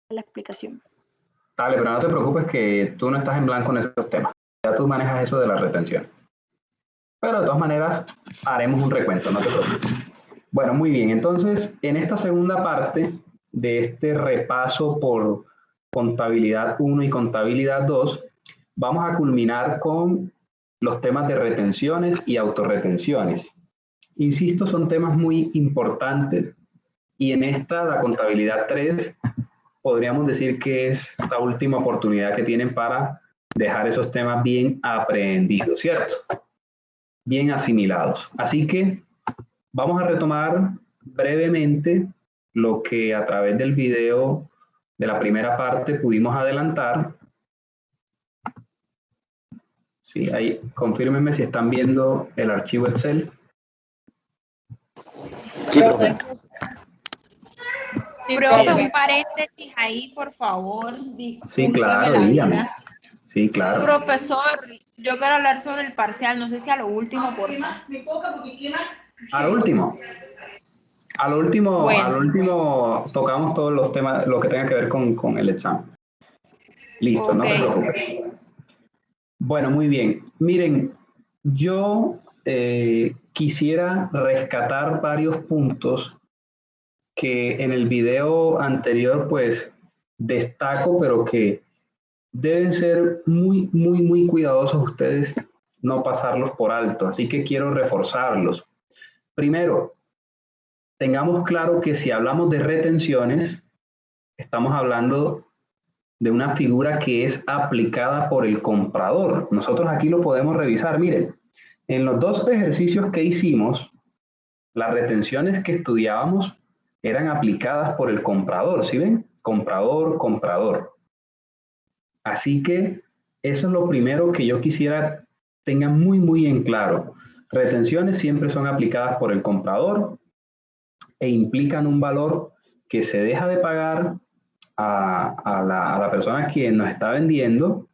la explicación. Dale, pero no te preocupes que tú no estás en blanco en esos temas. Ya tú manejas eso de la retención. Pero de todas maneras haremos un recuento, no te preocupes. Bueno, muy bien. Entonces, en esta segunda parte de este repaso por contabilidad 1 y contabilidad 2, vamos a culminar con los temas de retenciones y autorretenciones. Insisto, son temas muy importantes y en esta, la contabilidad 3, podríamos decir que es la última oportunidad que tienen para dejar esos temas bien aprendidos, ¿cierto? Bien asimilados. Así que vamos a retomar brevemente lo que a través del video de la primera parte pudimos adelantar. Sí, ahí, confírmenme si están viendo el archivo Excel. Sí, profe. Profe, un paréntesis ahí, por favor. Sí, claro, dígame. Sí, claro. Profesor, yo quiero hablar sobre el parcial, no sé si a lo último, por favor. A lo último. Bueno. Al último tocamos todos los temas, lo que tenga que ver con el examen. Listo, no te preocupes. Bueno, muy bien. Miren, yo quisiera rescatar varios puntos que en el video anterior pues destaco, pero que deben ser muy cuidadosos ustedes, no pasarlos por alto. Así que quiero reforzarlos. Primero, tengamos claro que si hablamos de retenciones, estamos hablando de una figura que es aplicada por el comprador. Nosotros aquí lo podemos revisar. Miren, en los dos ejercicios que hicimos, las retenciones que estudiábamos eran aplicadas por el comprador. ¿Sí ven? Comprador, comprador. Así que eso es lo primero que yo quisiera tengan muy en claro. Retenciones siempre son aplicadas por el comprador e implican un valor que se deja de pagar a la persona que nos está vendiendo,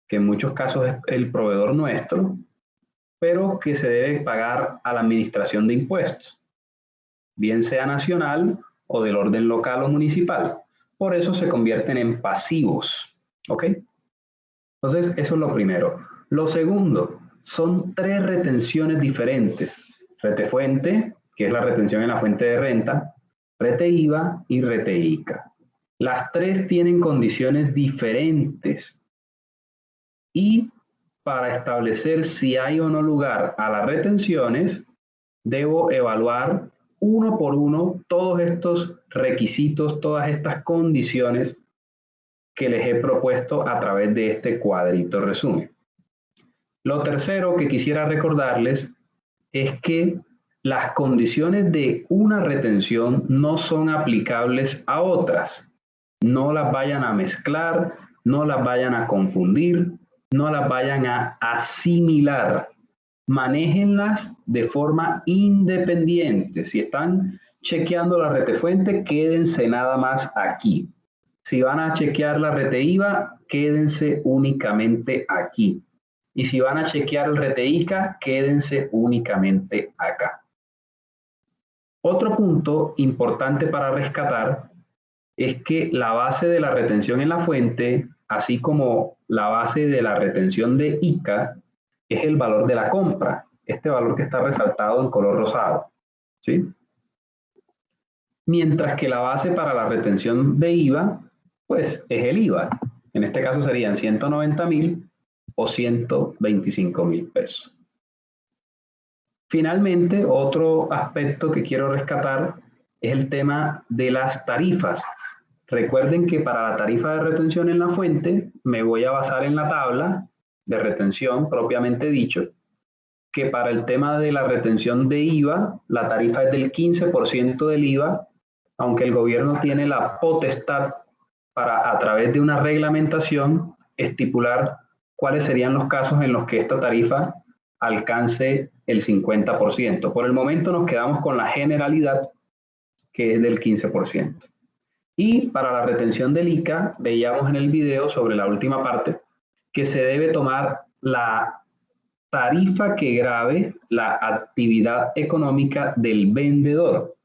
que en muchos casos es el proveedor nuestro, pero que se debe pagar a la administración de impuestos, bien sea nacional o del orden local o municipal. Por eso se convierten en pasivos. ¿Ok? Entonces, eso es lo primero. Lo segundo, son tres retenciones diferentes. Retefuente, que es la retención en la fuente de renta, rete IVA y rete ICA. Las tres tienen condiciones diferentes. Y para establecer si hay o no lugar a las retenciones, debo evaluar uno por uno todos estos requisitos, todas estas condiciones que les he propuesto a través de este cuadrito resumen. Lo tercero que quisiera recordarles es que las condiciones de una retención no son aplicables a otras. No las vayan a mezclar, no las vayan a confundir, no las vayan a asimilar. Manéjenlas de forma independiente. Si están chequeando la retefuente, quédense nada más aquí. Si van a chequear la rete IVA, quédense únicamente aquí. Y si van a chequear el rete ICA, quédense únicamente acá. Otro punto importante para rescatar es que la base de la retención en la fuente, así como la base de la retención de ICA, es el valor de la compra, este valor que está resaltado en color rosado, ¿sí? Mientras que la base para la retención de IVA, pues es el IVA. En este caso serían 190.000 o 125.000 pesos. Finalmente, otro aspecto que quiero rescatar es el tema de las tarifas. Recuerden que para la tarifa de retención en la fuente me voy a basar en la tabla de retención propiamente dicho, que para el tema de la retención de IVA, la tarifa es del 15% del IVA, aunque el gobierno tiene la potestad para, a través de una reglamentación, estipular cuáles serían los casos en los que esta tarifa alcance el 50%. Por el momento nos quedamos con la generalidad, que es del 15%. Y para la retención del ICA, veíamos en el video sobre la última parte, que se debe tomar la tarifa que grave la actividad económica del vendedor,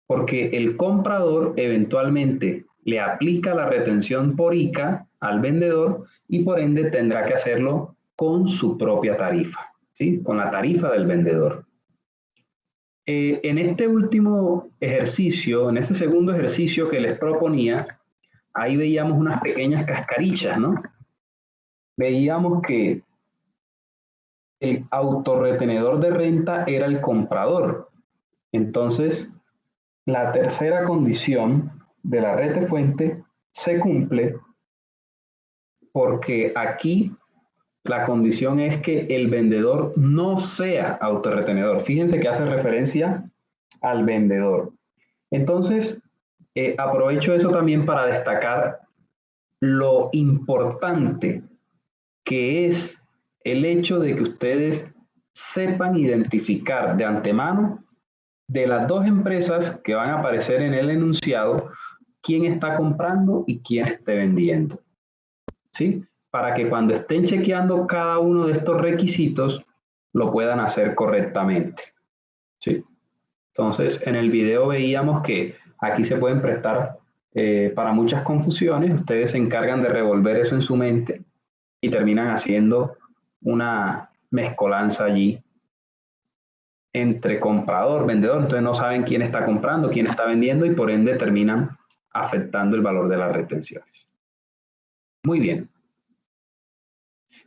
porque el comprador eventualmente le aplica la retención por ICA al vendedor y por ende tendrá que hacerlo con su propia tarifa, ¿sí? Con la tarifa del vendedor. En este último ejercicio, en este segundo ejercicio que les proponía, ahí veíamos unas pequeñas cascarillas, ¿no? Veíamos que el autorretenedor de renta era el comprador. Entonces, la tercera condición de la retefuente se cumple porque aquí la condición es que el vendedor no sea autorretenedor. Fíjense que hace referencia al vendedor. Entonces, aprovecho eso también para destacar lo importante que es el hecho de que ustedes sepan identificar de antemano de las dos empresas que van a aparecer en el enunciado quién está comprando y quién esté vendiendo. ¿Sí? Para que cuando estén chequeando cada uno de estos requisitos lo puedan hacer correctamente. ¿Sí? Entonces, en el video veíamos que aquí se pueden prestar para muchas confusiones. Ustedes se encargan de revolver eso en su mente y terminan haciendo una mezcolanza allí entre comprador, vendedor. Entonces no saben quién está comprando, quién está vendiendo y por ende terminan afectando el valor de las retenciones. Muy bien.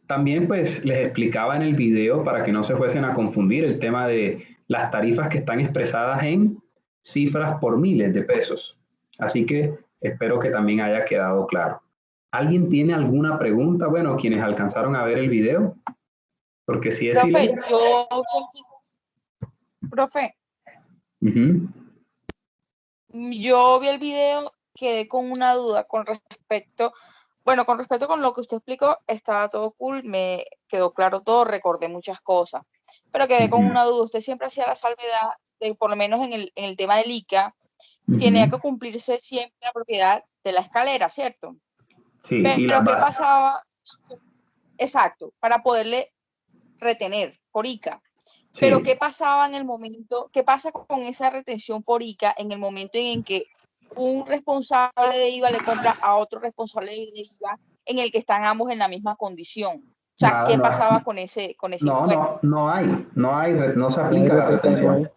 También pues les explicaba en el video para que no se fuesen a confundir el tema de las tarifas que están expresadas en cifras por miles de pesos. Así que espero que también haya quedado claro. ¿Alguien tiene alguna pregunta? Bueno, quienes alcanzaron a ver el video, porque si es... Profe, profe, yo vi el video, quedé con una duda con respecto con lo que usted explicó, estaba todo cool, me quedó claro todo, recordé muchas cosas, pero quedé con una duda. Usted siempre hacía la salvedad de, por lo menos en el tema del ICA, tenía que cumplirse siempre la propiedad de la escalera, ¿cierto? Sí, pero ¿qué pasaba? Exacto, para poderle retener por ICA. Sí. Pero ¿qué pasaba en el momento, qué pasa con esa retención por ICA en el momento en que un responsable de IVA le compra a otro responsable de IVA en el que están ambos en la misma condición? O sea, ¿qué pasaba con ese impuesto? No se aplica la retención.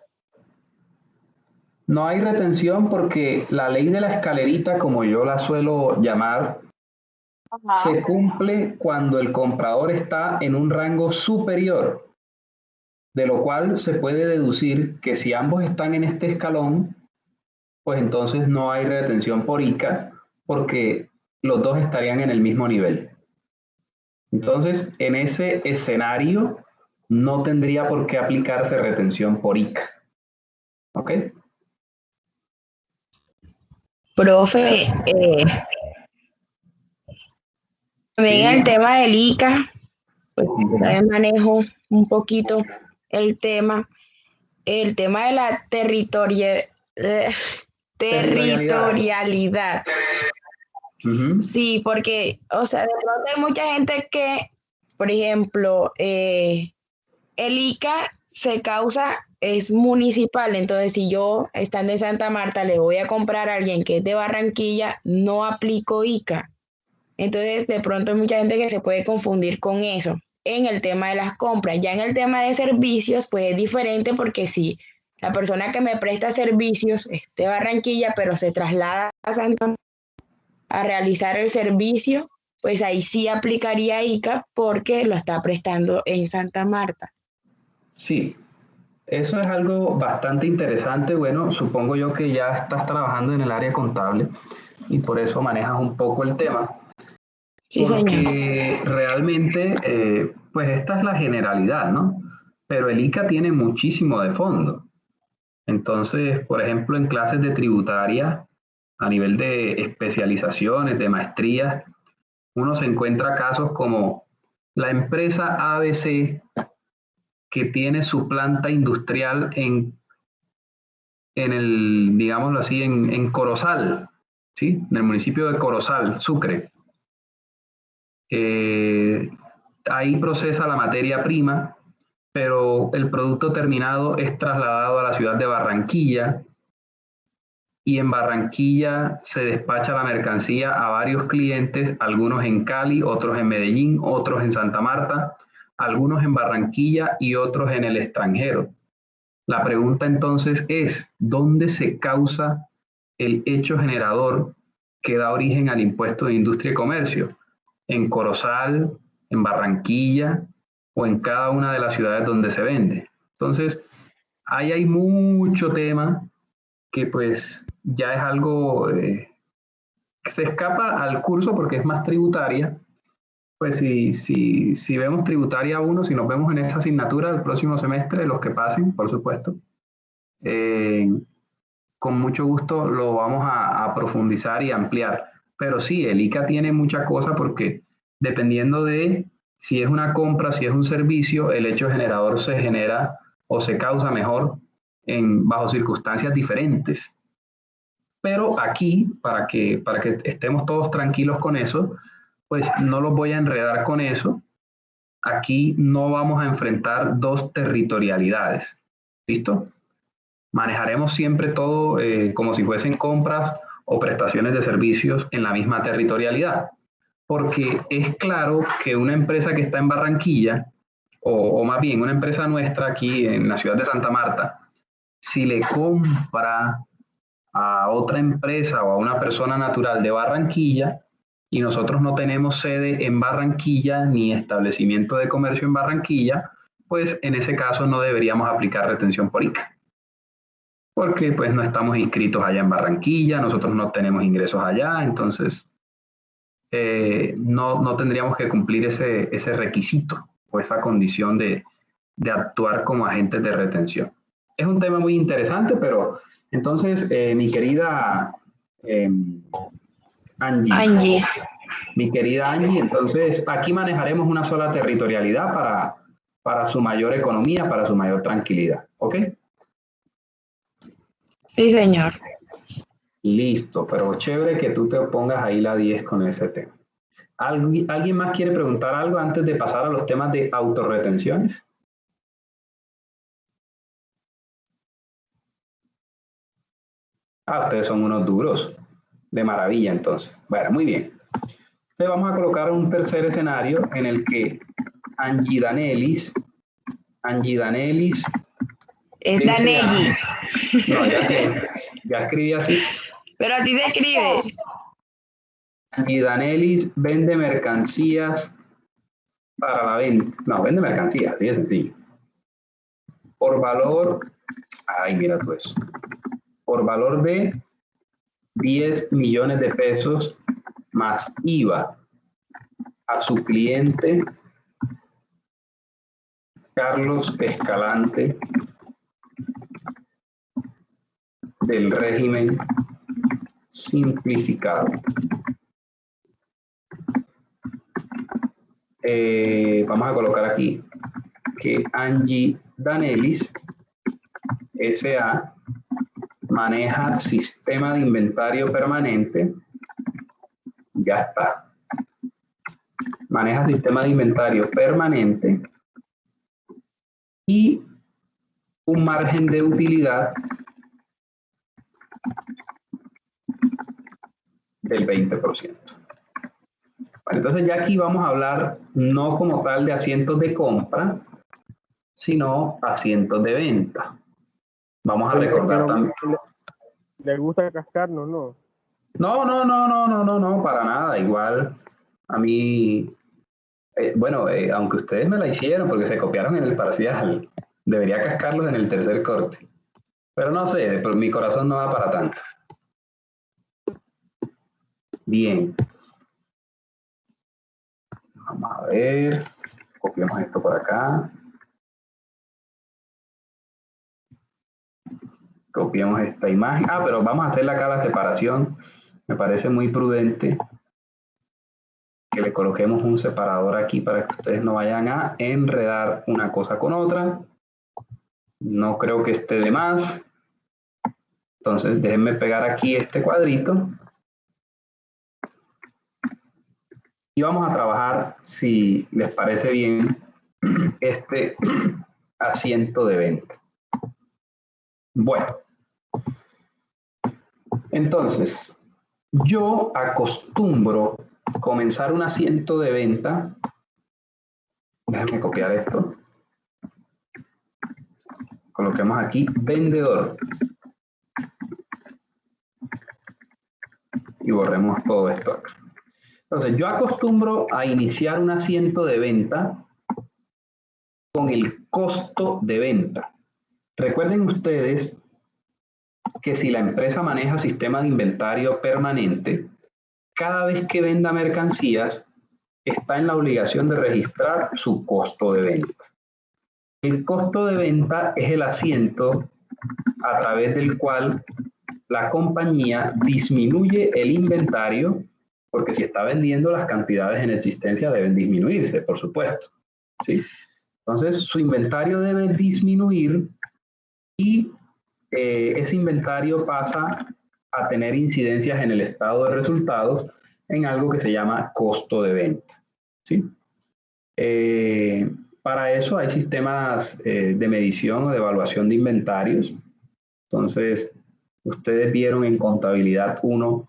No hay retención porque la ley de la escalerita, como yo la suelo llamar, se cumple cuando el comprador está en un rango superior, de lo cual se puede deducir que si ambos están en este escalón, pues entonces no hay retención por ICA porque los dos estarían en el mismo nivel. Entonces, en ese escenario no tendría por qué aplicarse retención por ICA. ¿Ok? Profe, también el tema del ICA, pues también manejo un poquito el tema de la territorialidad. Sí, porque, o sea, de pronto hay mucha gente que, por ejemplo, el ICA es municipal, entonces si yo, estando en Santa Marta, le voy a comprar a alguien que es de Barranquilla, no aplico ICA. Entonces, de pronto hay mucha gente que se puede confundir con eso en el tema de las compras. Ya en el tema de servicios, pues es diferente porque si la persona que me presta servicios es de Barranquilla, pero se traslada a Santa Marta a realizar el servicio, pues ahí sí aplicaría ICA porque lo está prestando en Santa Marta. Sí, eso es algo bastante interesante. Bueno, supongo yo que ya estás trabajando en el área contable y por eso manejas un poco el tema. Sí, porque señor. Realmente, pues esta es la generalidad, ¿no? Pero el ICA tiene muchísimo de fondo. Entonces, por ejemplo, en clases de tributaria, a nivel de especializaciones, de maestrías, uno se encuentra casos como la empresa ABC que tiene su planta industrial en el, digámoslo así, en Corozal, ¿sí? En el municipio de Corozal, Sucre. Ahí procesa la materia prima, pero el producto terminado es trasladado a la ciudad de Barranquilla y en Barranquilla se despacha la mercancía a varios clientes, algunos en Cali, otros en Medellín, otros en Santa Marta, algunos en Barranquilla y otros en el extranjero. La pregunta entonces es, ¿dónde se causa el hecho generador que da origen al impuesto de industria y comercio? ¿En Corozal, en Barranquilla o en cada una de las ciudades donde se vende? Entonces, ahí hay mucho tema que pues ya es algo que se escapa al curso porque es más tributaria. Pues si vemos tributaria 1, si nos vemos en esa asignatura el próximo semestre, los que pasen, por supuesto, con mucho gusto lo vamos a profundizar y ampliar. Pero sí, el ICA tiene mucha cosa porque dependiendo de si es una compra, si es un servicio, el hecho generador se genera o se causa mejor bajo circunstancias diferentes. Pero aquí, para que estemos todos tranquilos con eso, pues no los voy a enredar con eso. Aquí no vamos a enfrentar dos territorialidades. ¿Listo? Manejaremos siempre todo como si fuesen compras o prestaciones de servicios en la misma territorialidad. Porque es claro que una empresa que está en Barranquilla, o más bien una empresa nuestra aquí en la ciudad de Santa Marta, si le compra a otra empresa o a una persona natural de Barranquilla y nosotros no tenemos sede en Barranquilla ni establecimiento de comercio en Barranquilla, pues en ese caso no deberíamos aplicar retención por ICA. Porque pues no estamos inscritos allá en Barranquilla, nosotros no tenemos ingresos allá, entonces no tendríamos que cumplir ese requisito o esa condición de actuar como agentes de retención. Es un tema muy interesante, pero entonces mi querida Angie, mi querida Angie, entonces aquí manejaremos una sola territorialidad para su mayor economía, para su mayor tranquilidad, ¿ok? Sí, señor. Listo, pero chévere que tú te pongas ahí la 10 con ese tema. ¿Alguien más quiere preguntar algo antes de pasar a los temas de autorretenciones? Ah, ustedes son unos duros. De maravilla, entonces. Bueno, muy bien. Entonces vamos a colocar un tercer escenario en el que Angie Danelis es Danelli. No, ya escribí así. Pero a ti te escribe. Angie Danelis vende mercancías para la venta. No, vende mercancías, así de sencillo. Por valor, ay, mira tú eso. Por valor de 10 millones de pesos más IVA a su cliente Carlos Escalante del régimen simplificado. Vamos a colocar aquí que Angie Danelis S.A. maneja sistema de inventario permanente. Ya está. Maneja sistema de inventario permanente y un margen de utilidad del 20%. Bueno, entonces ya aquí vamos a hablar no como tal de asientos de compra, sino asientos de venta. Vamos a recordar también. ¿Le gusta cascarnos, no? No, para nada. Igual a mí, bueno, aunque ustedes me la hicieron porque se copiaron en el parcial, debería cascarlos en el tercer corte. Pero no sé, pero mi corazón no va para tanto. Bien. Vamos a ver. Copiamos esto por acá. Copiamos esta imagen. Ah, pero vamos a hacerle acá la separación. Me parece muy prudente que le coloquemos un separador aquí para que ustedes no vayan a enredar una cosa con otra. No creo que esté de más. Entonces, déjenme pegar aquí este cuadrito. Y vamos a trabajar, si les parece bien, este asiento de venta. Bueno. Entonces, yo acostumbro comenzar un asiento de venta. Déjame copiar esto. Coloquemos aquí vendedor. Y borremos todo esto. Entonces, yo acostumbro a iniciar un asiento de venta con el costo de venta. Recuerden ustedes que si la empresa maneja sistema de inventario permanente, cada vez que venda mercancías, está en la obligación de registrar su costo de venta. El costo de venta es el asiento a través del cual la compañía disminuye el inventario, porque si está vendiendo, las cantidades en existencia deben disminuirse, por supuesto, ¿sí? Entonces, su inventario debe disminuir y ese inventario pasa a tener incidencias en el estado de resultados en algo que se llama costo de venta, ¿sí? Para eso hay sistemas de medición o de evaluación de inventarios. Entonces, ustedes vieron en contabilidad 1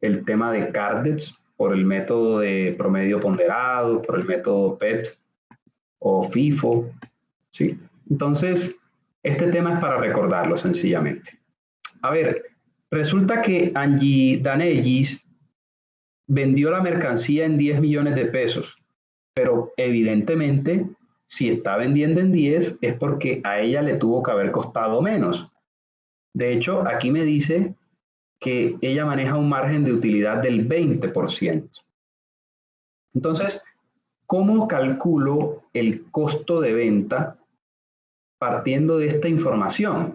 el tema de CARDEX por el método de promedio ponderado, por el método PEPS o FIFO, ¿sí? Entonces, este tema es para recordarlo sencillamente. A ver, resulta que Angie Danellis vendió la mercancía en 10 millones de pesos, pero evidentemente, si está vendiendo en 10 es porque a ella le tuvo que haber costado menos. De hecho, aquí me dice que ella maneja un margen de utilidad del 20%. Entonces, ¿cómo calculo el costo de venta partiendo de esta información?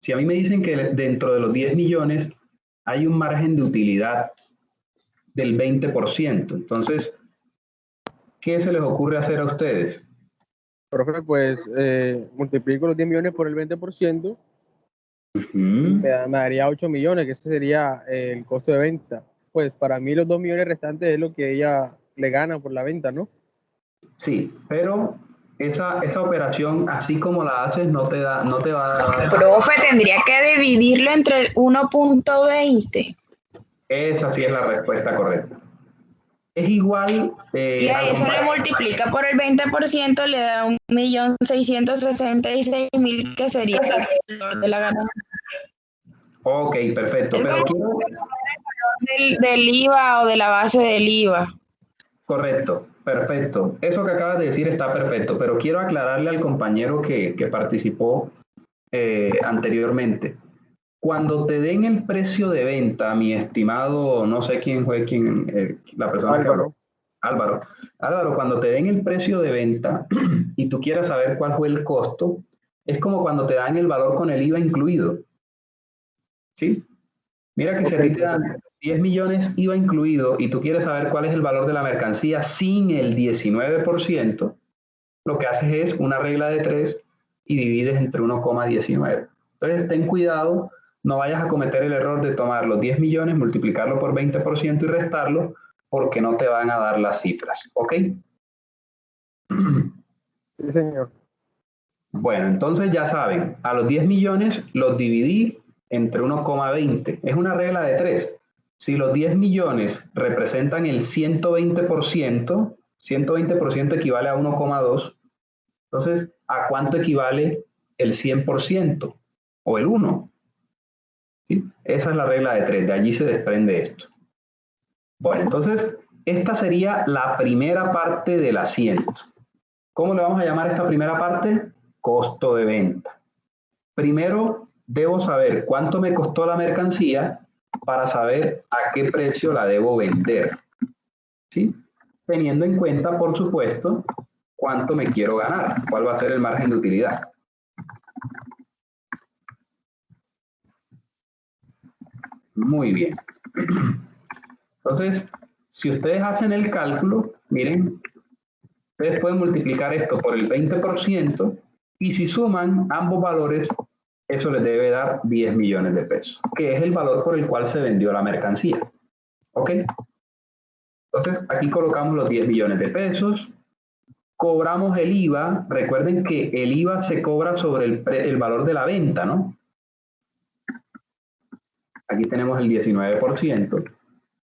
Si a mí me dicen que dentro de los 10 millones hay un margen de utilidad del 20%, entonces, ¿qué se les ocurre hacer a ustedes? Profe, pues multiplico los 10 millones por el 20%, me daría 8 millones, que ese sería el costo de venta. Pues para mí los 2 millones restantes es lo que ella le gana por la venta, ¿no? Sí, pero esa operación, así como la haces, no te va a dar... Profe, tendría que dividirlo entre el 1.20. Esa sí es la respuesta correcta. Es igual... y a eso le multiplica por el 20%, le da 1.666.000, que sería el valor de la ganancia. Ok, perfecto. Es pero como del IVA o de la base del IVA. Correcto, perfecto. Eso que acabas de decir está perfecto, pero quiero aclararle al compañero que participó anteriormente. Cuando te den el precio de venta, mi estimado, no sé quién fue la persona Álvaro. que habló. Álvaro, cuando te den el precio de venta y tú quieras saber cuál fue el costo, es como cuando te dan el valor con el IVA incluido. ¿Sí? Mira que si a ti te dan 10 millones IVA incluido y tú quieres saber cuál es el valor de la mercancía sin el 19%, lo que haces es una regla de 3 y divides entre 1,19. Entonces ten cuidado, no vayas a cometer el error de tomar los 10 millones, multiplicarlo por 20% y restarlo, porque no te van a dar las cifras. ¿Ok? Sí, señor. Bueno, entonces ya saben, a los 10 millones los dividí entre 1,20. Es una regla de 3. Si los 10 millones representan el 120%, 120% equivale a 1,2. Entonces, ¿a cuánto equivale el 100% o el 1? ¿Sí? Esa es la regla de 3, de allí se desprende esto. Bueno, entonces, esta sería la primera parte del asiento. ¿Cómo le vamos a llamar a esta primera parte? Costo de venta. Primero, debo saber cuánto me costó la mercancía para saber a qué precio la debo vender. ¿Sí? Teniendo en cuenta, por supuesto, cuánto me quiero ganar, cuál va a ser el margen de utilidad. Muy bien. Entonces, si ustedes hacen el cálculo, miren, ustedes pueden multiplicar esto por el 20% y si suman ambos valores, eso les debe dar 10 millones de pesos, que es el valor por el cual se vendió la mercancía. ¿Ok? Entonces, aquí colocamos los 10 millones de pesos. Cobramos el IVA. Recuerden que el IVA se cobra sobre el valor de la venta, ¿no? aquí tenemos el 19%.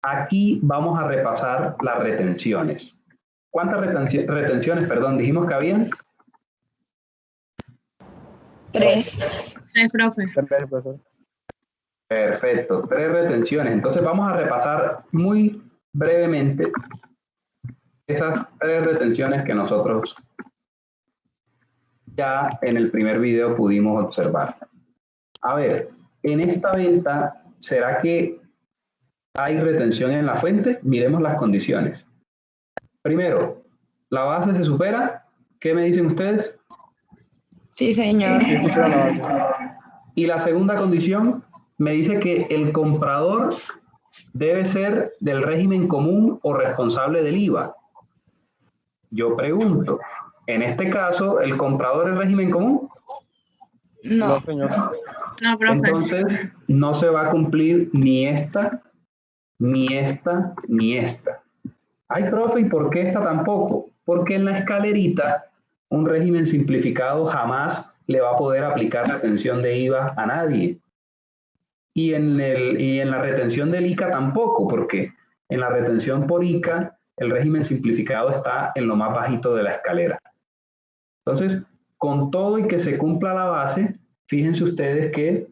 Aquí vamos a repasar las retenciones. ¿Cuántas retenciones, perdón, dijimos que habían? 3. 3, profe. Perfecto, 3 retenciones. Entonces vamos a repasar muy brevemente esas 3 retenciones que nosotros ya en el primer video pudimos observar. A ver, en esta venta, ¿será que hay retención en la fuente? Miremos las condiciones. Primero, ¿la base se supera? ¿Qué me dicen ustedes? Sí, señor. Y la segunda condición me dice que el comprador debe ser del régimen común o responsable del IVA. Yo pregunto, en este caso, ¿el comprador es régimen común? No. señor. No, profe. Entonces, no se va a cumplir ni esta, ni esta, ni esta. Ay, profe, ¿y por qué esta tampoco? Porque en la escalerita, un régimen simplificado jamás le va a poder aplicar retención de IVA a nadie. Y en la retención del ICA tampoco, porque en la retención por ICA, el régimen simplificado está en lo más bajito de la escalera. Entonces, con todo y que se cumpla la base, fíjense ustedes que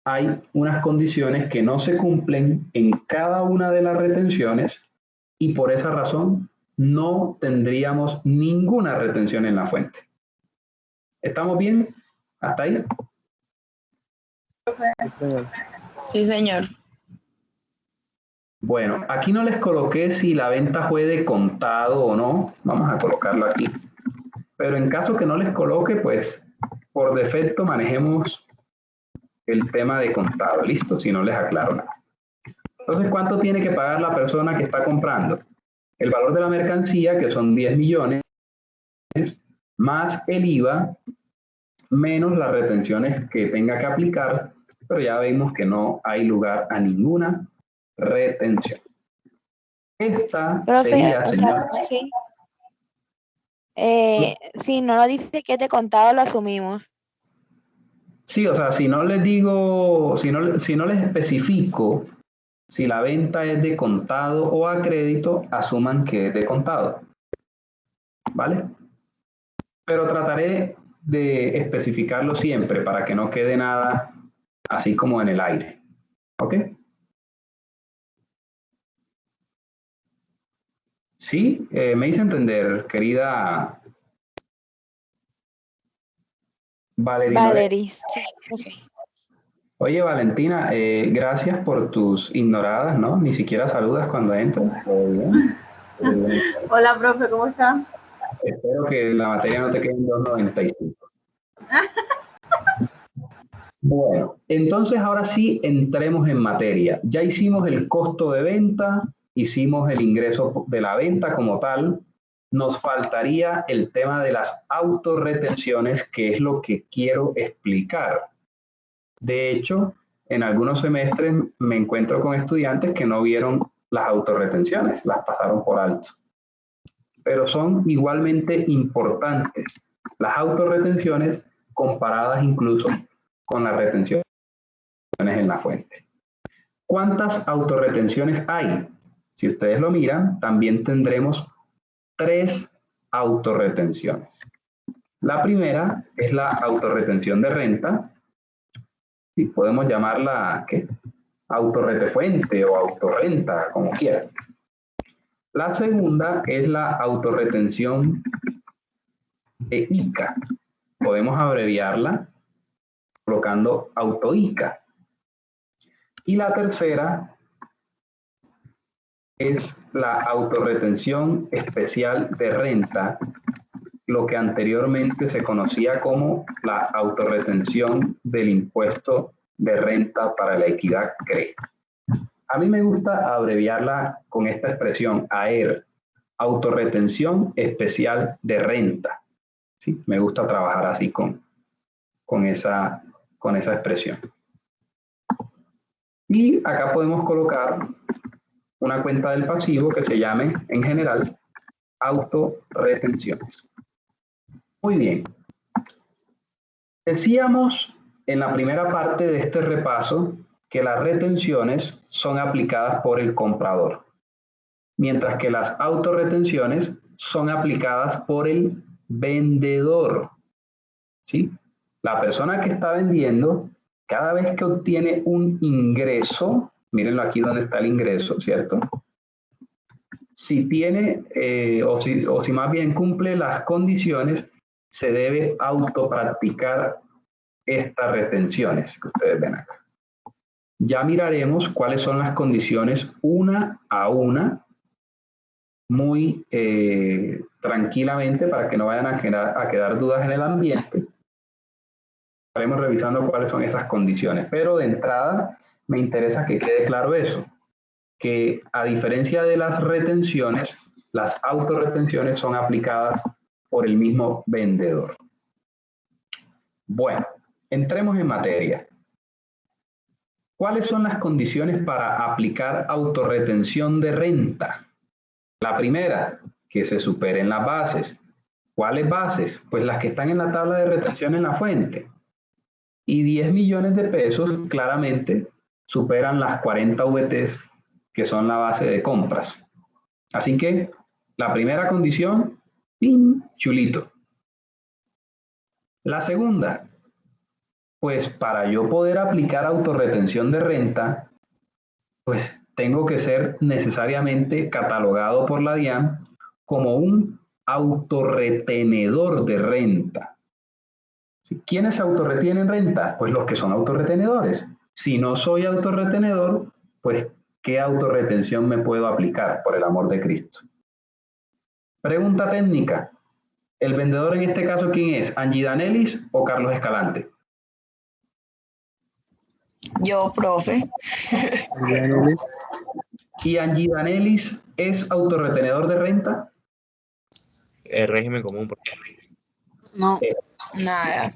hay unas condiciones que no se cumplen en cada una de las retenciones y por esa razón no tendríamos ninguna retención en la fuente. ¿Estamos bien? ¿Hasta ahí? Sí, señor. Bueno, aquí no les coloqué si la venta fue de contado o no. Vamos a colocarlo aquí. Pero en caso que no les coloque, pues por defecto manejemos el tema de contado. ¿Listo? Si no les aclaro nada. Entonces, ¿cuánto tiene que pagar la persona que está comprando? El valor de la mercancía, que son 10 millones, más el IVA, menos las retenciones que tenga que aplicar, pero ya vemos que no hay lugar a ninguna retención. Esta Profe, sería, o señor. sea, sí. Si no nos dice que es de contado, lo asumimos. Sí, o sea, si no les digo, si no les especifico si la venta es de contado o a crédito, asuman que es de contado. ¿Vale? Pero trataré de especificarlo siempre para que no quede nada así como en el aire. ¿Ok? Sí, me hice entender, querida Valeria. Valerie, sí, profe. Oye, Valentina, gracias por tus ignoradas, ¿no? Ni siquiera saludas cuando entras. Hola, profe, ¿cómo está? Espero que la materia no te quede en 2.95. Bueno, entonces ahora sí entremos en materia. Ya hicimos el costo de venta, hicimos el ingreso de la venta como tal. Nos faltaría el tema de las autorretenciones, que es lo que quiero explicar. De hecho, en algunos semestres me encuentro con estudiantes que no vieron las autorretenciones, las pasaron por alto. Pero son igualmente importantes las autorretenciones comparadas incluso con las retenciones en la fuente. ¿Cuántas autorretenciones hay? Si ustedes lo miran, también tendremos 3 autorretenciones. La primera es la autorretención de renta, y podemos llamarla ¿qué? Autorretefuente o autorrenta, como quieran. La segunda es la autorretención de ICA. Podemos abreviarla colocando autoICA. Y la tercera es la autorretención especial de renta, lo que anteriormente se conocía como la autorretención del impuesto de renta para la equidad CRE. A mí me gusta abreviarla con esta expresión, AER, autorretención especial de renta. ¿Sí? Me gusta trabajar así con esa expresión. Y acá podemos colocar una cuenta del pasivo que se llame, en general, autorretenciones. Muy bien. Decíamos en la primera parte de este repaso que las retenciones son aplicadas por el comprador, mientras que las autorretenciones son aplicadas por el vendedor. ¿Sí? La persona que está vendiendo, cada vez que obtiene un ingreso, mírenlo aquí donde está el ingreso, ¿cierto? Si tiene, o si más bien cumple las condiciones, se debe autopracticar estas retenciones que ustedes ven acá. Ya miraremos cuáles son las condiciones una a una, muy tranquilamente, para que no vayan a quedar dudas en el ambiente. Estaremos revisando cuáles son estas condiciones, pero de entrada me interesa que quede claro eso, que a diferencia de las retenciones, las autorretenciones son aplicadas por el mismo vendedor. Bueno, entremos en materia. ¿Cuáles son las condiciones para aplicar autorretención de renta? La primera, que se superen las bases. ¿Cuáles bases? Pues las que están en la tabla de retención en la fuente. Y 10 millones de pesos claramente superan las 40 VTs, que son la base de compras. Así que la primera condición, ¡pim!, chulito. La segunda, pues para yo poder aplicar autorretención de renta, pues tengo que ser necesariamente catalogado por la DIAN como un autorretenedor de renta. ¿Quiénes autorretienen renta? Pues los que son autorretenedores. Si no soy autorretenedor, pues ¿qué autorretención me puedo aplicar, por el amor de Cristo? Pregunta técnica. ¿El vendedor en este caso quién es? ¿Angie Danelis o Carlos Escalante? Yo, profe. ¿Y Angie Danelis es autorretenedor de renta? El régimen común. No, nada.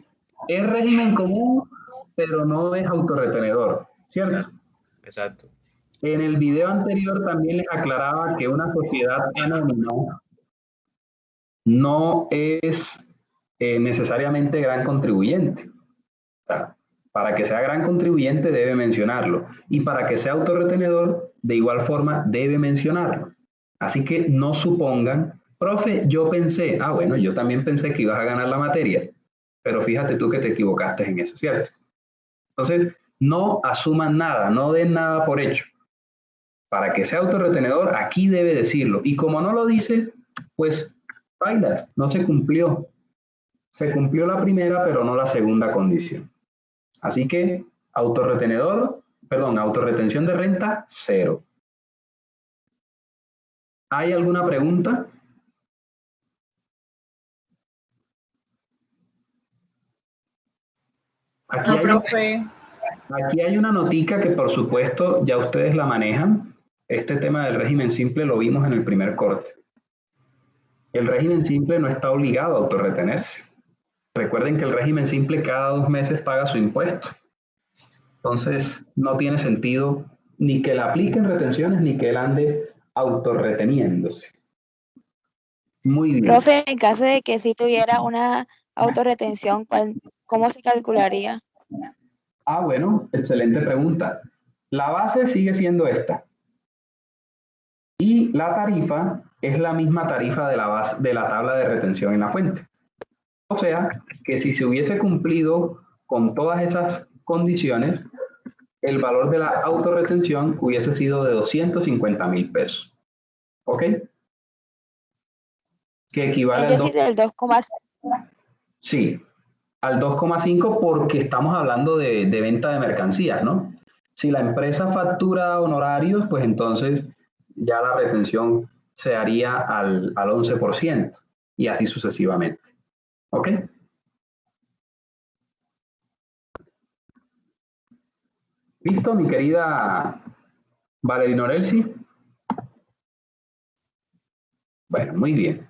Es régimen común, pero no es autorretenedor, ¿cierto? Exacto. En el video anterior también les aclaraba que una sociedad anónima no es necesariamente gran contribuyente. O sea, para que sea gran contribuyente debe mencionarlo. Y para que sea autorretenedor, de igual forma, debe mencionarlo. Así que no supongan, profe, yo pensé, bueno, yo también pensé que ibas a ganar la materia, pero fíjate tú que te equivocaste en eso, ¿cierto? Entonces, no asuman nada, no den nada por hecho. Para que sea autorretenedor, aquí debe decirlo. Y como no lo dice, pues, bailas, no se cumplió. Se cumplió la primera, pero no la segunda condición. Así que, autorretención de renta, 0. ¿Hay alguna pregunta? Aquí hay una notica que por supuesto ya ustedes la manejan. Este tema del régimen simple lo vimos en el primer corte. El régimen simple no está obligado a autorretenerse. Recuerden que el régimen simple cada 2 meses paga su impuesto. Entonces no tiene sentido ni que le apliquen retenciones ni que él ande autorreteniéndose. Muy bien. Profe, en caso de que sí tuviera una autorretención, ¿cómo se calcularía? Bueno, excelente pregunta. La base sigue siendo esta. Y la tarifa es la misma tarifa de la tabla de retención en la fuente. O sea, que si se hubiese cumplido con todas esas condiciones, el valor de la autorretención hubiese sido de 250,000 pesos. ¿Ok? Que equivale es decir, al 2,5. Sí, al 2,5 porque estamos hablando de venta de mercancías, ¿no? Si la empresa factura honorarios, pues entonces ya la retención se haría al 11% y así sucesivamente. ¿Ok? ¿Listo, mi querida Valerie Norelsi? Bueno, muy bien.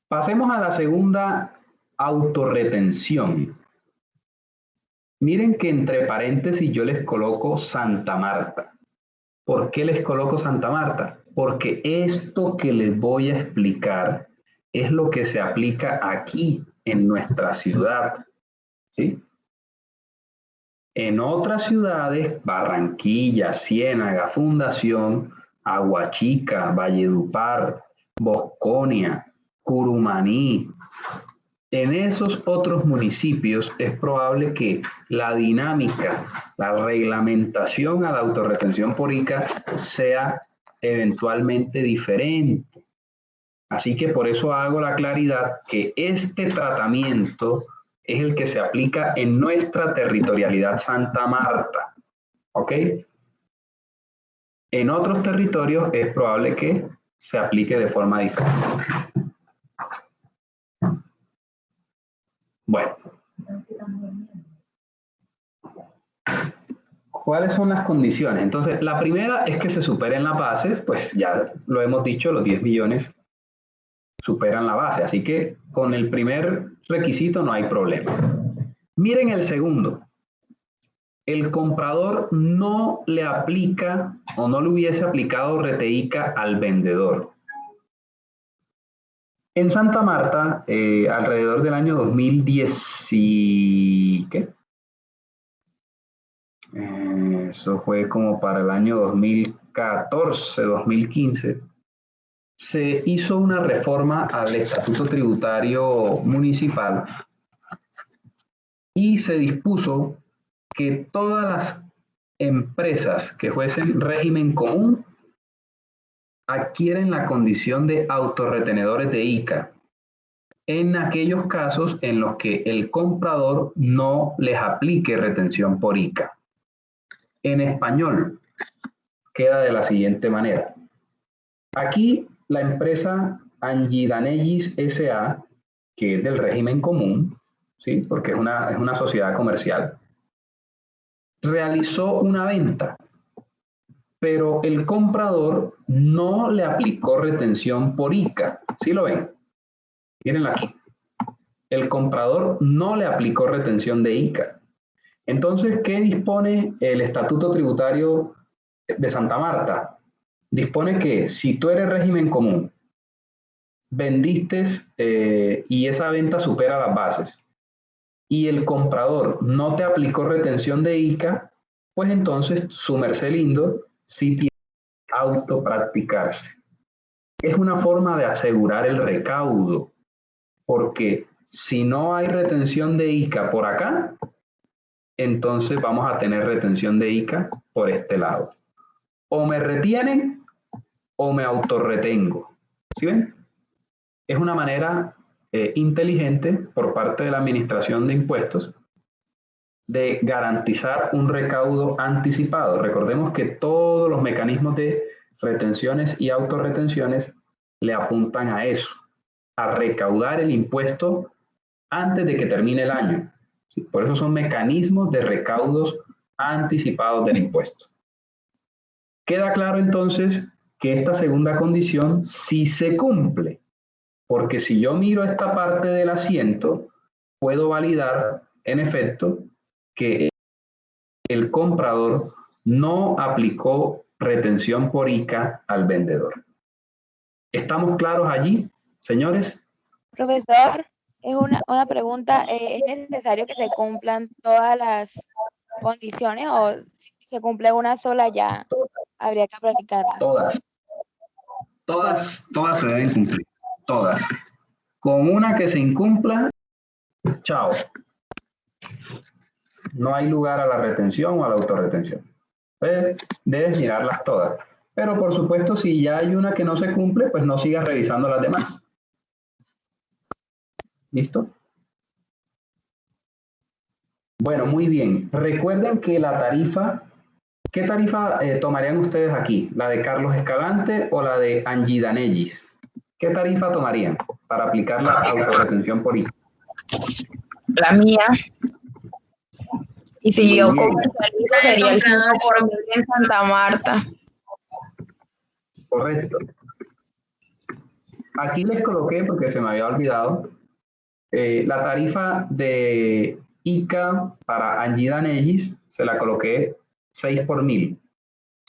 Pasemos a la segunda autorretención. Miren que entre paréntesis yo les coloco Santa Marta. ¿Por qué les coloco Santa Marta? Porque esto que les voy a explicar es lo que se aplica aquí en nuestra ciudad, ¿sí? En otras ciudades, Barranquilla, Ciénaga, Fundación, Aguachica, Valledupar, Bosconia, Curumaní, en esos otros municipios es probable que la dinámica, la reglamentación a la autorretención por ICA sea eventualmente diferente. Así que por eso hago la claridad que este tratamiento es el que se aplica en nuestra territorialidad Santa Marta. ¿Ok? En otros territorios es probable que se aplique de forma diferente. Bueno. ¿Cuáles son las condiciones? Entonces, la primera es que se superen las bases, pues ya lo hemos dicho, los 10 millones superan la base, así que con el primer requisito no hay problema. Miren el segundo. El comprador no le aplica o no le hubiese aplicado RTICA al vendedor. En Santa Marta, alrededor del año 2010 y... ¿qué? Eso fue como para el año 2014, 2015. Se hizo una reforma al Estatuto Tributario Municipal y se dispuso que todas las empresas que fuesen régimen común adquieren la condición de autorretenedores de ICA en aquellos casos en los que el comprador no les aplique retención por ICA. En español queda de la siguiente manera. Aquí la empresa Angidanellis S.A., que es del régimen común, ¿sí? Porque es una sociedad comercial, realizó una venta, pero el comprador no le aplicó retención por ICA. ¿Sí lo ven? Mírenlo aquí. El comprador no le aplicó retención de ICA. Entonces, ¿qué dispone el Estatuto Tributario de Santa Marta? Dispone que si tú eres régimen común, vendiste y esa venta supera las bases, y el comprador no te aplicó retención de ICA, pues entonces su merced lindo sí tiene que autopracticarse. Es una forma de asegurar el recaudo, porque si no hay retención de ICA por acá, entonces vamos a tener retención de ICA por este lado. O me retienen o me autorretengo. ¿Sí ven? Es una manera inteligente por parte de la Administración de Impuestos de garantizar un recaudo anticipado. Recordemos que todos los mecanismos de retenciones y autorretenciones le apuntan a eso, a recaudar el impuesto antes de que termine el año. ¿Sí? Por eso son mecanismos de recaudos anticipados del impuesto. Queda claro entonces que esta segunda condición sí se cumple, porque si yo miro esta parte del asiento, puedo validar en efecto que el comprador no aplicó retención por ICA al vendedor. ¿Estamos claros allí, señores? Profesor, es una pregunta. ¿Es necesario que se cumplan todas las condiciones o si se cumple una sola ya habría que practicarla? Todas se deben cumplir. Todas. Con una que se incumpla, chao. No hay lugar a la retención o a la autorretención. Entonces, debes mirarlas todas. Pero por supuesto, si ya hay una que no se cumple, pues no sigas revisando las demás. ¿Listo? Bueno, muy bien. Recuerden que la tarifa, ¿qué tarifa tomarían ustedes aquí? ¿La de Carlos Escalante o la de Angidanellis? ¿Qué tarifa tomarían para aplicar la autorretención por ICA? La mía. Y si yo comercializo sería el 5 por mil en Santa Marta. Correcto. Aquí les coloqué, porque se me había olvidado, la tarifa de ICA para Angidanellis, se la coloqué 6 por 1000.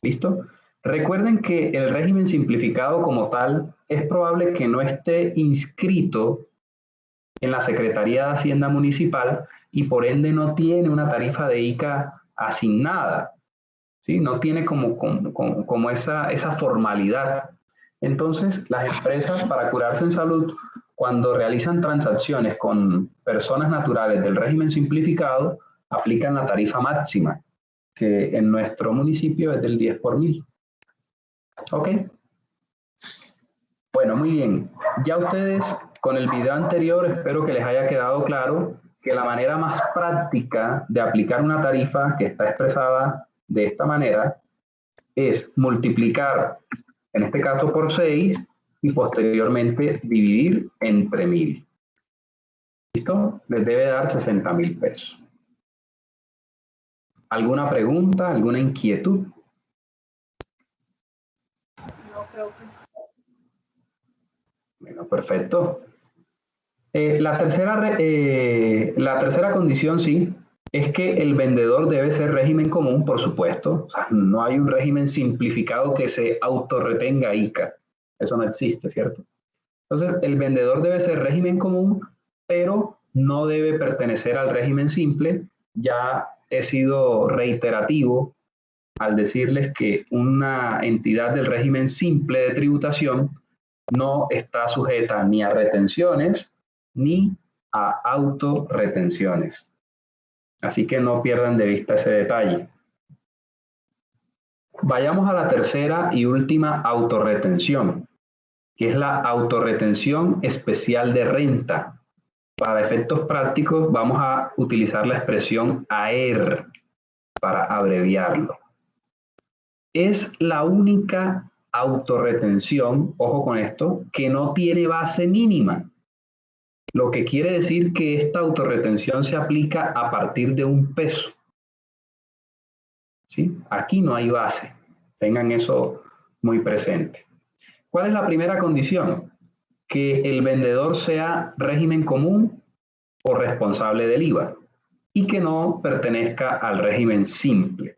¿Listo? Recuerden que el régimen simplificado como tal es probable que no esté inscrito en la Secretaría de Hacienda Municipal y por ende no tiene una tarifa de ICA asignada, ¿sí? No tiene como esa formalidad. Entonces, las empresas, para curarse en salud, cuando realizan transacciones con personas naturales del régimen simplificado, aplican la tarifa máxima, que en nuestro municipio es del 10 por 1000. ¿Ok? Bueno, muy bien. Ya ustedes, con el video anterior, espero que les haya quedado claro que la manera más práctica de aplicar una tarifa que está expresada de esta manera es multiplicar, en este caso por 6, y posteriormente dividir entre 1000. ¿Listo? Les debe dar 60.000 pesos. ¿Alguna pregunta? ¿Alguna inquietud? No creo que. Bueno, perfecto. La tercera condición, sí, es que el vendedor debe ser régimen común, por supuesto. O sea, no hay un régimen simplificado que se autorretenga ICA. Eso no existe, ¿cierto? Entonces, el vendedor debe ser régimen común, pero no debe pertenecer al régimen simple. Ya he sido reiterativo al decirles que una entidad del régimen simple de tributación no está sujeta ni a retenciones ni a autorretenciones. Así que no pierdan de vista ese detalle. Vayamos a la tercera y última autorretención, que es la autorretención especial de renta. Para efectos prácticos vamos a utilizar la expresión AER para abreviarlo. Es la única autorretención, ojo con esto, que no tiene base mínima. Lo que quiere decir que esta autorretención se aplica a partir de un peso. ¿Sí? Aquí no hay base. Tengan eso muy presente. ¿Cuál es la primera condición? Que el vendedor sea régimen común o responsable del IVA y que no pertenezca al régimen simple.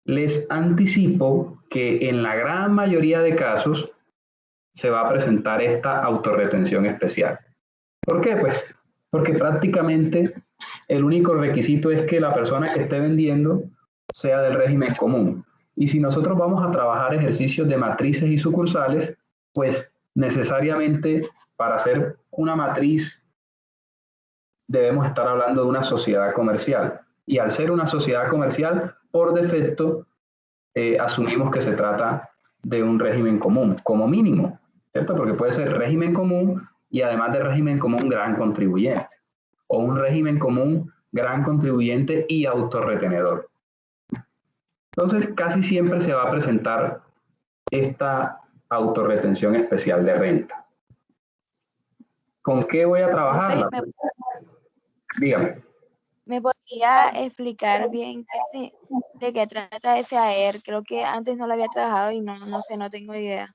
Les anticipo que en la gran mayoría de casos se va a presentar esta autorretención especial. ¿Por qué? Pues porque prácticamente el único requisito es que la persona que esté vendiendo sea del régimen común. Y si nosotros vamos a trabajar ejercicios de matrices y sucursales, pues necesariamente para hacer una matriz debemos estar hablando de una sociedad comercial. Y al ser una sociedad comercial, por defecto, asumimos que se trata de un régimen común, como mínimo, ¿cierto? Porque puede ser régimen común y además de régimen común, gran contribuyente. O un régimen común, gran contribuyente y autorretenedor. Entonces, casi siempre se va a presentar esta autorretención especial de renta. ¿Con qué voy a trabajarla? Dígame. ¿Me podría explicar bien de qué trata ese AER? Creo que antes no lo había trabajado y no sé, no tengo idea.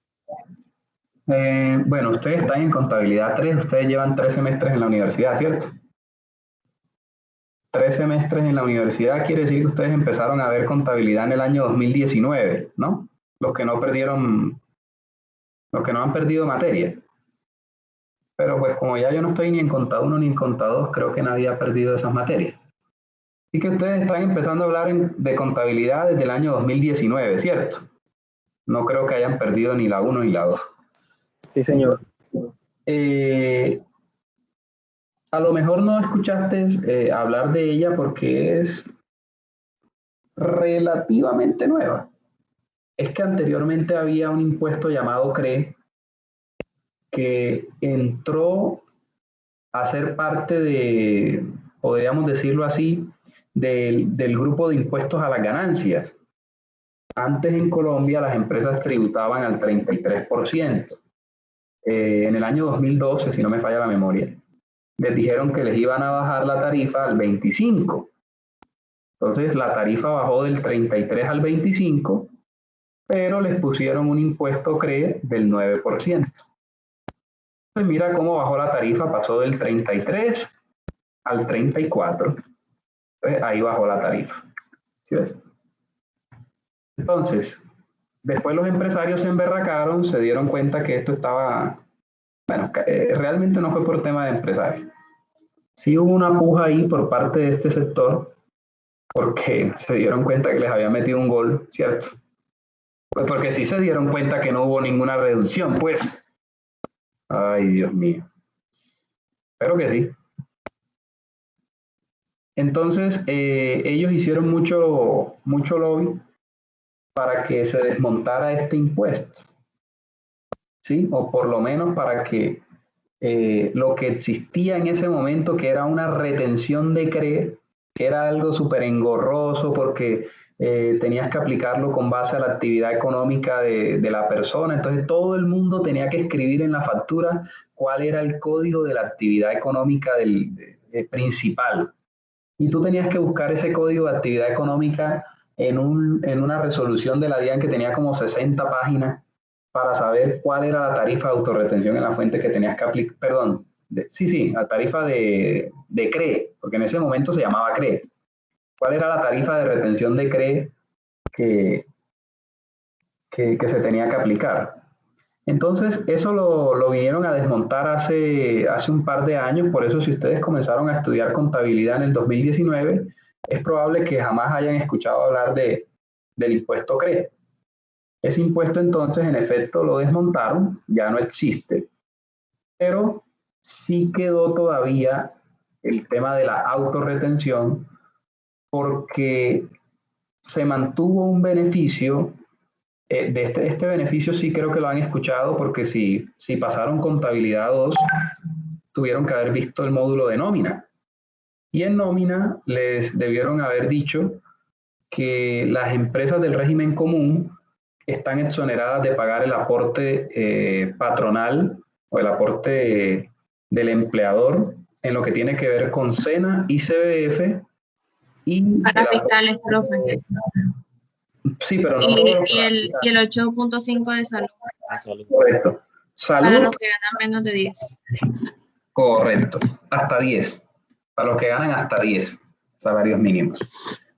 Bueno, ustedes están en contabilidad 3, ustedes llevan 3 semestres en la universidad, ¿cierto? 3 semestres en la universidad quiere decir que ustedes empezaron a ver contabilidad en el año 2019, ¿no? Los que no han perdido materia. Pero pues como ya yo no estoy ni en Conta 1 ni en Conta 2, creo que nadie ha perdido esas materias. Y que ustedes están empezando a hablar de contabilidad desde el año 2019, ¿cierto? No creo que hayan perdido ni la 1 ni la 2. Sí, señor. A lo mejor no escuchaste hablar de ella porque es relativamente nueva. Es que anteriormente había un impuesto llamado CRE que entró a ser parte de, podríamos decirlo así, del grupo de impuestos a las ganancias. Antes en Colombia las empresas tributaban al 33%. En el año 2012, si no me falla la memoria, les dijeron que les iban a bajar la tarifa al 25%. Entonces la tarifa bajó del 33 al 25, pero les pusieron un impuesto CRE del 9%. Entonces mira cómo bajó la tarifa, pasó del 33 al 34. Entonces ahí bajó la tarifa. ¿Sí ves? Entonces, después los empresarios se emberracaron, se dieron cuenta que esto estaba, bueno, realmente no fue por tema de empresarios. Sí hubo una puja ahí por parte de este sector, porque se dieron cuenta que les había metido un gol, ¿cierto? Pues porque sí se dieron cuenta que no hubo ninguna reducción, pues. Ay, Dios mío. Espero que sí. Entonces, ellos hicieron mucho lobby para que se desmontara este impuesto, ¿sí? O por lo menos para que lo que existía en ese momento, que era una retención de CRE, que era algo súper engorroso porque tenías que aplicarlo con base a la actividad económica de la persona. Entonces todo el mundo tenía que escribir en la factura cuál era el código de la actividad económica principal. Y tú tenías que buscar ese código de actividad económica en una resolución de la DIAN que tenía como 60 páginas para saber cuál era la tarifa de autorretención en la fuente que tenías que aplicar, perdón, la tarifa de CRE, porque en ese momento se llamaba CRE. ¿Cuál era la tarifa de retención de CRE que se tenía que aplicar? Entonces, eso lo vinieron a desmontar hace un par de años, por eso si ustedes comenzaron a estudiar contabilidad en el 2019, es probable que jamás hayan escuchado hablar del impuesto CRE. Ese impuesto entonces, en efecto, lo desmontaron, ya no existe, pero sí quedó todavía el tema de la autorretención porque se mantuvo un beneficio. De este beneficio sí creo que lo han escuchado porque si pasaron contabilidad 2, tuvieron que haber visto el módulo de nómina. Y en nómina les debieron haber dicho que las empresas del régimen común están exoneradas de pagar el aporte patronal o el aporte del empleador en lo que tiene que ver con SENA y CBF. Y para fiscales, profe. Sí, pero no y el 8.5 de salud. Correcto. Salud. Para los que ganan menos de 10. Correcto. Hasta 10. Para los que ganan hasta 10 salarios mínimos.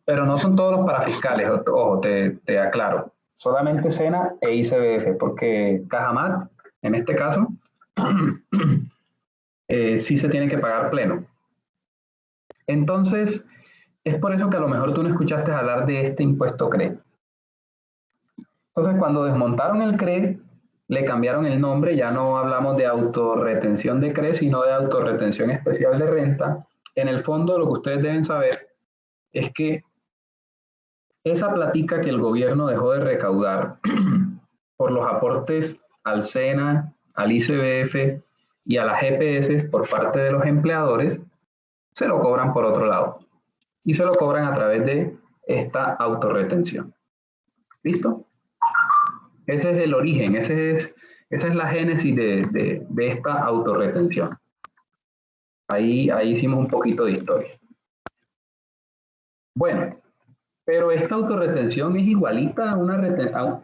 Pero no son todos los parafiscales, ojo, te aclaro. Solamente SENA e ICBF, porque Cajamat, en este caso, sí se tiene que pagar pleno. Entonces, es por eso que a lo mejor tú no escuchaste hablar de este impuesto CRE. Entonces, cuando desmontaron el CRE, le cambiaron el nombre, ya no hablamos de autorretención de CRE, sino de autorretención especial de renta. En el fondo, lo que ustedes deben saber es que esa platica que el gobierno dejó de recaudar por los aportes al SENA, al ICBF y a las GPS por parte de los empleadores, se lo cobran por otro lado. Y se lo cobran a través de esta autorretención. ¿Listo? Ese es el origen, esa es la génesis de esta autorretención. Ahí hicimos un poquito de historia. Bueno, pero esta autorretención es igualita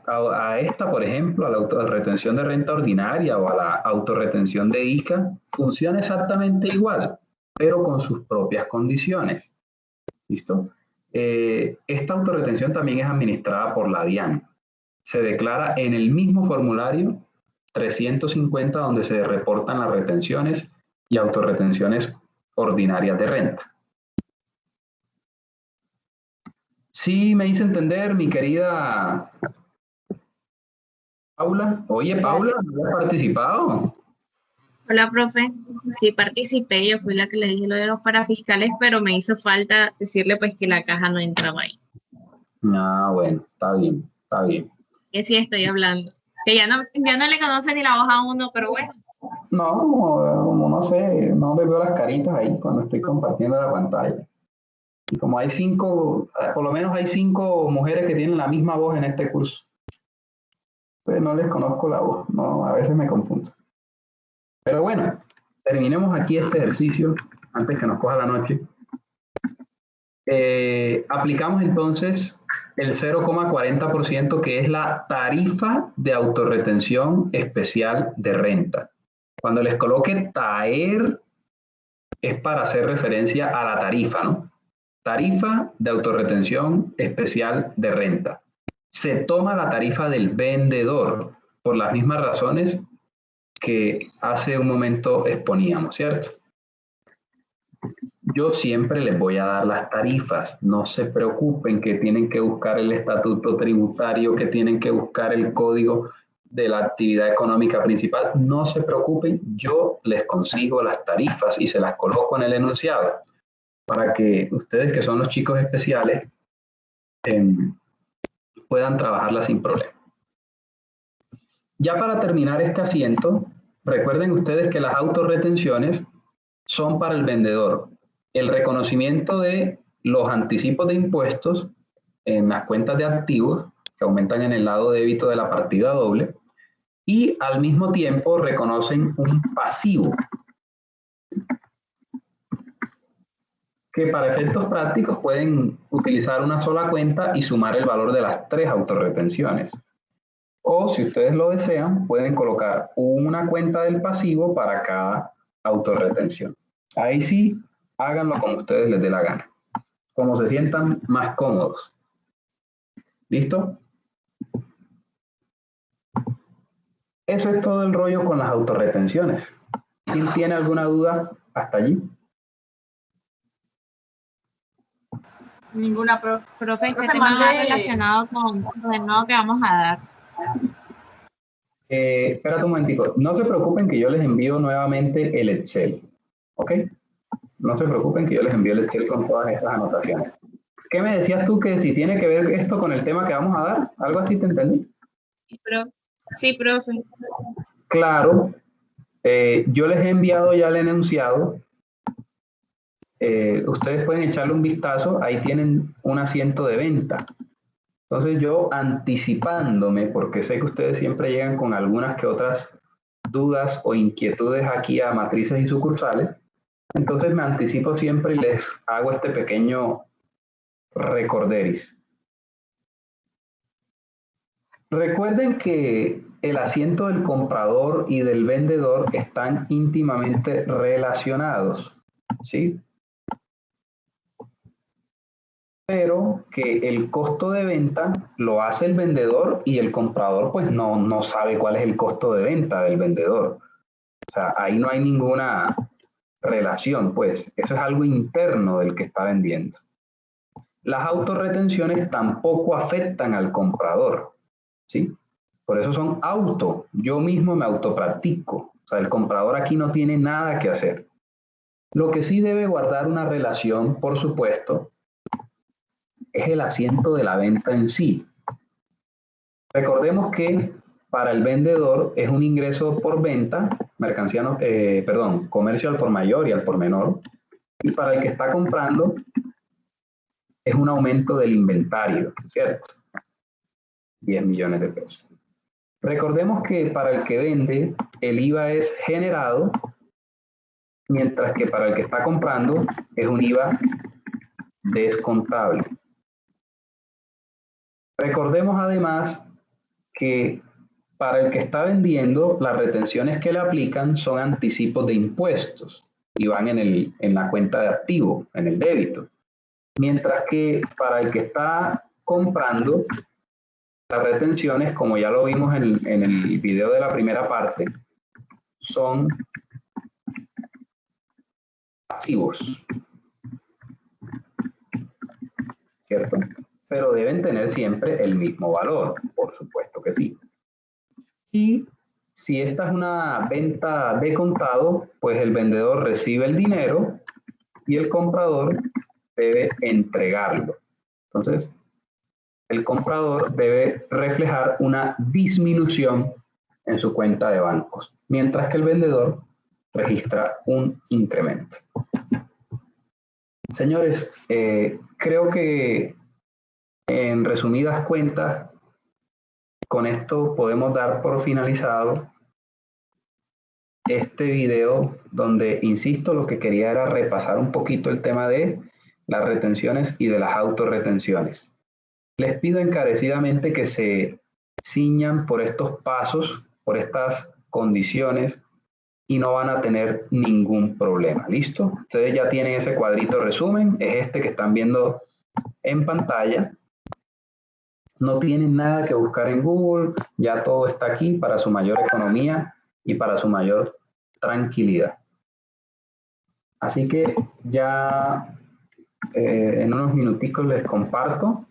a esta, por ejemplo, a la autorretención de renta ordinaria o a la autorretención de ICA. Funciona exactamente igual, pero con sus propias condiciones. ¿Listo? Esta autorretención también es administrada por la DIAN. Se declara en el mismo formulario 350 donde se reportan las retenciones y autorretenciones ordinarias de renta. Sí, me hice entender, mi querida Paula. Oye, Paula, ¿no has participado? Hola, profe. Sí participé, yo fui la que le dije lo de los parafiscales, pero me hizo falta decirle pues que la caja no entraba ahí. Ah, bueno, está bien, está bien. Que sí estoy hablando. Que ya no le conoce ni la hoja a uno, pero bueno. No, como no sé, no le veo las caritas ahí cuando estoy compartiendo la pantalla. Y como hay 5, por lo menos hay 5 mujeres que tienen la misma voz en este curso. Entonces no les conozco la voz, no, a veces me confundo. Pero bueno, terminemos aquí este ejercicio antes que nos coja la noche. Aplicamos entonces el 0,40% que es la tarifa de autorretención especial de renta. Cuando les coloque TAER es para hacer referencia a la tarifa, ¿no? Tarifa de autorretención especial de renta. Se toma la tarifa del vendedor por las mismas razones que hace un momento exponíamos, ¿cierto? yo siempre les voy a dar las tarifas. No se preocupen que tienen que buscar el estatuto tributario, que tienen que buscar el código de la actividad económica principal. No se preocupen, yo les consigo las tarifas y se las coloco en el enunciado para que ustedes, que son los chicos especiales, puedan trabajarlas sin problema. Ya para terminar este asiento, recuerden ustedes que las autorretenciones son para el vendedor. El reconocimiento de los anticipos de impuestos en las cuentas de activos, que aumentan en el lado débito de la partida doble, y al mismo tiempo reconocen un pasivo, que para efectos prácticos pueden utilizar una sola cuenta y sumar el valor de las 3 autorretenciones. O si ustedes lo desean, pueden colocar una cuenta del pasivo para cada autorretención. Ahí sí, háganlo como ustedes les dé la gana, como se sientan más cómodos. ¿Listo? Eso es todo el rollo con las autorretenciones. ¿Quién tiene alguna duda hasta allí? Ninguna, profe, este tema va relacionado con el nuevo que vamos a dar. Espérate un momentico. No se preocupen que yo les envío nuevamente el Excel. ¿Ok? No se preocupen que yo les envío el Excel con todas estas anotaciones. ¿Qué me decías tú que si tiene que ver esto con el tema que vamos a dar? ¿Algo así te entendí? Sí, profe. Claro. Yo les he enviado ya el enunciado. Ustedes pueden echarle un vistazo. Ahí tienen un asiento de venta. Entonces yo, anticipándome, porque sé que ustedes siempre llegan con algunas que otras dudas o inquietudes aquí a matrices y sucursales, entonces me anticipo siempre y les hago este pequeño recorderis. Recuerden que el asiento del comprador y del vendedor están íntimamente relacionados, ¿sí? Pero que el costo de venta lo hace el vendedor y el comprador pues no sabe cuál es el costo de venta del vendedor. O sea, ahí no hay ninguna relación, pues. Eso es algo interno del que está vendiendo. Las autorretenciones tampoco afectan al comprador, ¿sí? Por eso son auto. Yo mismo me autopractico. O sea, el comprador aquí no tiene nada que hacer. Lo que sí debe guardar una relación, por supuesto, es el asiento de la venta en sí. Recordemos que para el vendedor es un ingreso por venta, comercio al por mayor y al por menor, y para el que está comprando es un aumento del inventario, ¿cierto? 10 millones de pesos. Recordemos que para el que vende el IVA es generado, mientras que para el que está comprando es un IVA descontable. Recordemos además que para el que está vendiendo, las retenciones que le aplican son anticipos de impuestos y van en la cuenta de activo, en el débito. Mientras que para el que está comprando, las retenciones, como ya lo vimos en el video de la primera parte, son pasivos, ¿cierto? Pero deben tener siempre el mismo valor, por supuesto que sí. Y si esta es una venta de contado, pues el vendedor recibe el dinero y el comprador debe entregarlo. Entonces, el comprador debe reflejar una disminución en su cuenta de bancos, mientras que el vendedor registra un incremento. Señores, creo que en resumidas cuentas, con esto podemos dar por finalizado este video donde, insisto, lo que quería era repasar un poquito el tema de las retenciones y de las autorretenciones. Les pido encarecidamente que se ciñan por estos pasos, por estas condiciones y no van a tener ningún problema. ¿Listo? Ustedes ya tienen ese cuadrito resumen, es este que están viendo en pantalla. No tienen nada que buscar en Google, ya todo está aquí para su mayor economía y para su mayor tranquilidad. Así que ya en unos minuticos les comparto